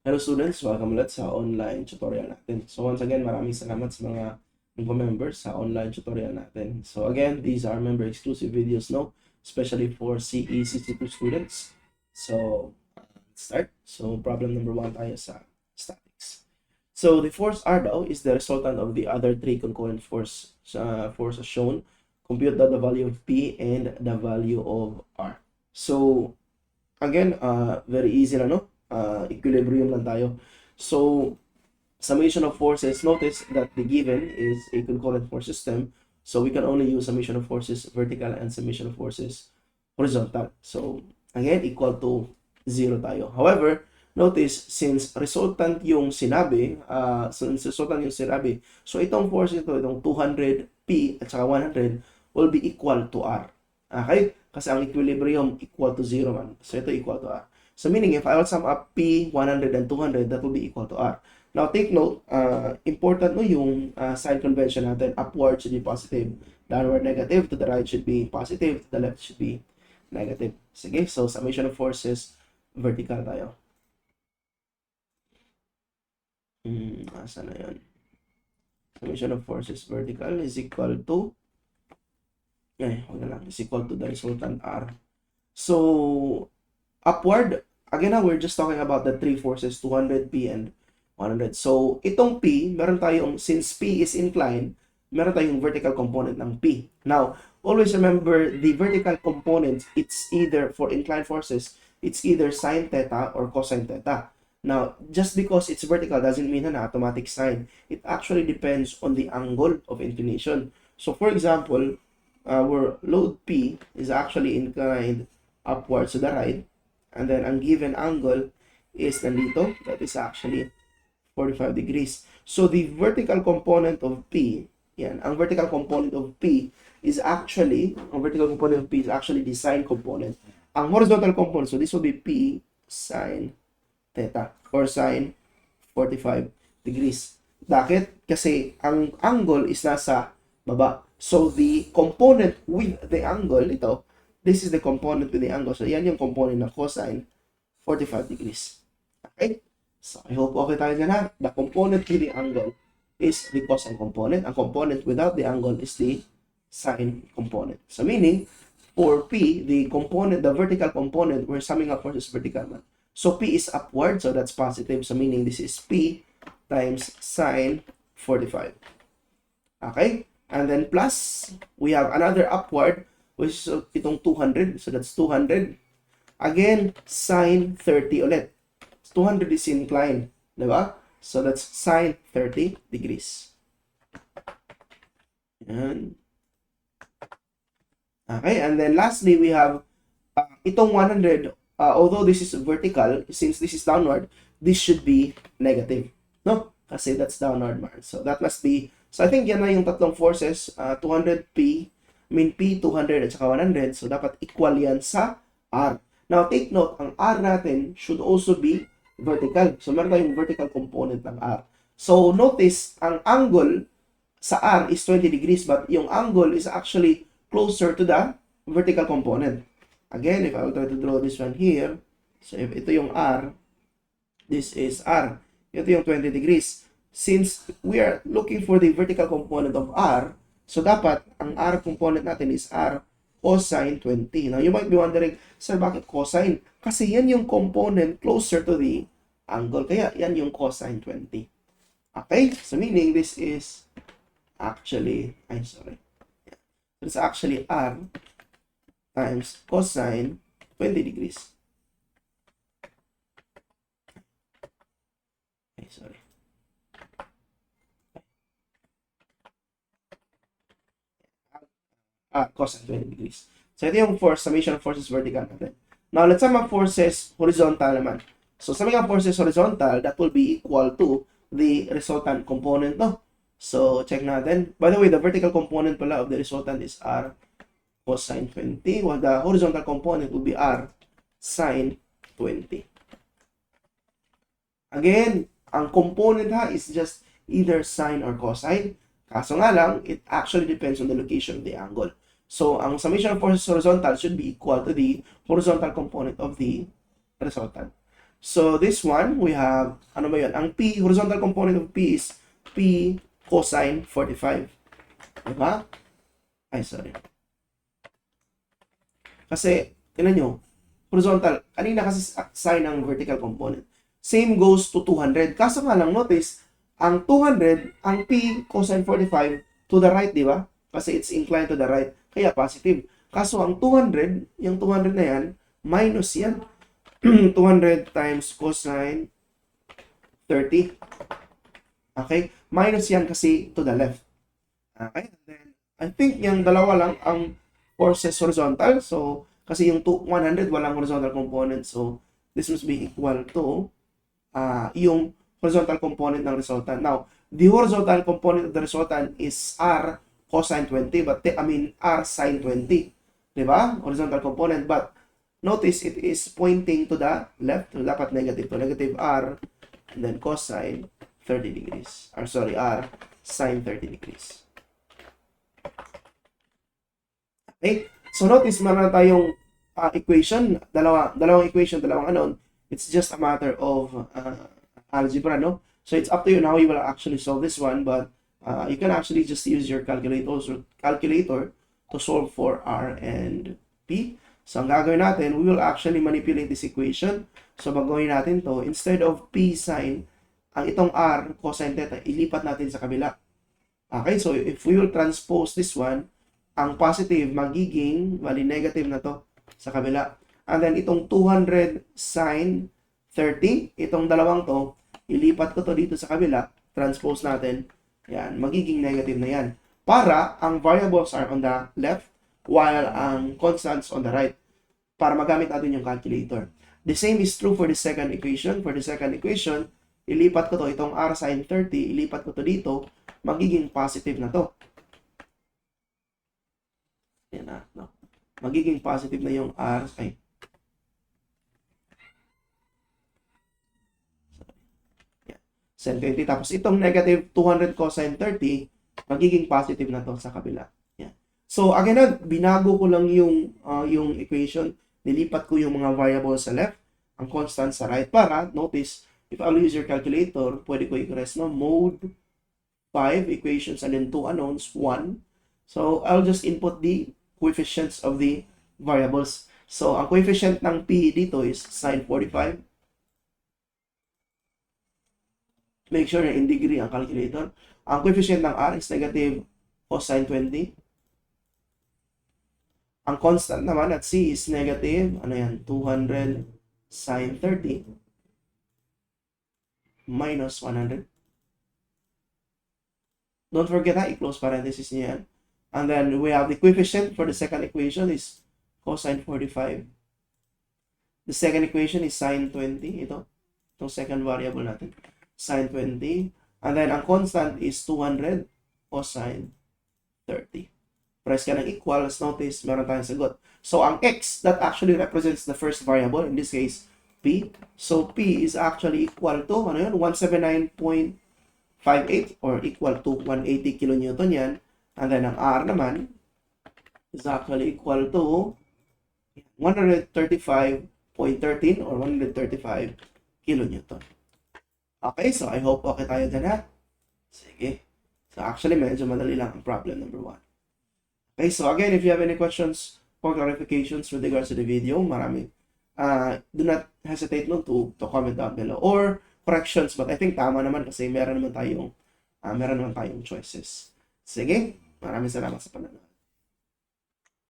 Hello students, welcome ulit sa online tutorial natin. So once again, maraming salamat sa mga members sa online tutorial natin. So again, these are member exclusive videos, no? Especially for CE CC2 students. So let's start. So problem number 1 tayo sa statics. So the force R daw is the resultant of the other three concurrent forces shown. Compute the value of P and the value of R. So again, very easy na, no? Equilibrium lang tayo. So, summation of forces, notice that the given is a concurrent force system. So, we can only use summation of forces vertical and summation of forces horizontal. So, again, equal to 0 tayo. However, notice, since resultant yung sinabi, so itong force ito, itong 200P at saka 100 will be equal to R. Okay? Kasi ang equilibrium equal to 0 man. So, ito equal to R. So, meaning, if I will sum up P, 100, and 200, that will be equal to R. Now, take note, important no yung sign convention natin. Upward should be positive. Downward negative. To the right should be positive. To the left should be negative. Sige, so summation of forces, vertical tayo. Asa na yun? Summation of forces vertical is equal to, wag na lang, is equal to the resultant R. So, upward, again na, we're just talking about the three forces, 200P and 100. So, itong P, meron tayong, since P is inclined, meron tayong vertical component ng P. Now, always remember, the vertical component, it's either, for inclined forces, it's either sine theta or cosine theta. Now, just because it's vertical doesn't mean na automatic sign. It actually depends on the angle of inclination. So, for example, our load P is actually inclined upwards to the right, and then ang given angle is nandito, that is actually 45 degrees. So the vertical component of P, ang vertical component of P is actually, the sine component. Ang horizontal component, so this will be P sine theta, or sine 45 degrees. Bakit? Kasi ang angle is nasa baba. So the component with the angle, ito, this is the component with the angle. So, yan yung component ng cosine 45 degrees. Okay? So, I hope okay tayo dyan, ha? The component with the angle is the cosine component. Ang component without the angle is the sine component. So, meaning, for P, the vertical component, we're summing up forces vertical man. So, P is upward, so that's positive. So, meaning this is P times sine 45. Okay? And then plus, we have another upward, which is itong 200. So, that's 200. Again, sine 30 ulit. 200 is inclined. Diba? So, that's sine 30 degrees. Yan. Okay, and then lastly, we have itong 100. Although this is vertical, since this is downward, this should be negative. No? Kasi that's downward man. So, that must be, so I think yan na yung tatlong forces, 200P, P, 200 at saka 100. So, dapat equal yan sa R. Now, take note, ang R natin should also be vertical. So, meron tayong vertical component ng R. So, notice, ang angle sa R is 20 degrees, but yung angle is actually closer to the vertical component. Again, if I will try to draw this one here, so if ito yung R, this is R. Ito yung 20 degrees. Since we are looking for the vertical component of R, so, dapat, ang R component natin is R cosine 20. Now, you might be wondering, sir, bakit cosine? Kasi yan yung component closer to the angle. Kaya, yan yung cosine 20. Okay? So, meaning, this is actually, it's actually R times cosine 20 degrees. Cosine 20 degrees. So, ito yung summation of forces vertical natin. Now, let's sum up forces horizontal naman. So, summing up forces horizontal, that will be equal to the resultant component, no? So, check natin. By the way, the vertical component pala of the resultant is R cosine 20, while the horizontal component will be R sine 20. Again, ang component is just either sine or cosine. Kaso nga lang, it actually depends on the location of the angle. So, ang summation of forces horizontal should be equal to the horizontal component of the resultant. So this one, we have, ano ba yun? Ang P, horizontal component of P is P cosine 45. Diba? Ay, sorry. Kasi, tingnan nyo, horizontal, kanina kasi sine ng vertical component. Same goes to 200. Kaso nga lang, notice, ang 200, ang P cosine 45 to the right, di ba? Kasi it's inclined to the right. Kaya positive. Kaso ang 200, yung 200 na yan, minus yan. 200 times cosine 30. Okay? Minus yan kasi to the left. Okay? And then, I think yung dalawa lang ang forces horizontal. So, kasi yung 100 walang horizontal component. So, this must be equal to yung horizontal component ng resultant. Now, the horizontal component of the resultant is R cosine 20, but R sine 20. Diba? Horizontal component. But, notice it is pointing to the left. So, dapat negative. So, negative R, and then cosine 30 degrees. Or sorry, R sine 30 degrees. Okay? So, notice meron na tayong equation. Dalawang equation, dalawang unknown. It's just a matter of algebra, no? So, it's up to you now. You will actually solve this one, but you can actually just use your calculator to solve for R and P. So, ang gagawin natin, we will actually manipulate this equation. So, gagawin natin to, instead of P sine, ang itong R cosine theta, ilipat natin sa kabila. Okay, so if we will transpose this one, ang positive magiging, bali negative na to sa kabila. And then itong 200 sine 30, itong dalawang to, ilipat ko to dito sa kabila, transpose natin, yan, magiging negative na yan. Para ang variables are on the left, while ang constants on the right, para magamit natin yung calculator. The same is true for the second equation. For the second equation, ilipat ko to, itong R sine 30, ilipat ko to dito, magiging positive na to. Yan na, no? Magiging positive na yung R, ay. Yan. Sine 20, tapos itong negative 200 cosine 30, magiging positive na to sa kabila. Yan. So, again, binago ko lang yung equation, nilipat ko yung mga variables sa left, ang constant sa right, para, notice, if I'll use your calculator, pwede ko i-rest, no? Mode 5 equations and then 2 unknowns, 1. So, I'll just input the coefficients of the variables. So, ang coefficient ng P dito is sine 45. Make sure na in degree ang calculator. Ang coefficient ng R is negative cosine 20. Ang constant naman at C is negative, ano yan, 200 sine 30 minus 100. Don't forget that, i-close parenthesis niya yan. And then we have the coefficient for the second equation is cosine 45. The second equation is sine 20. Ito. Itong second variable natin. Sine 20. And then ang constant is 200 cosine 30. Press ka ng equals. Notice, meron tayong sagot. So ang x, that actually represents the first variable. In this case, P. So P is actually equal to, ano yun? 179.58 or equal to 180 kilonewton yan. And then ang R naman is actually equal to 135.13 or 135 kilonewton. Okay, so I hope okay tayo dyan, ha? Sige. So actually, medyo madali lang ang problem number 1. Okay, so again, if you have any questions or clarifications with regards to the video, do not hesitate to comment down below. Or corrections, but I think tama naman kasi meron naman tayong choices. Sige, maraming salamat sa panonood.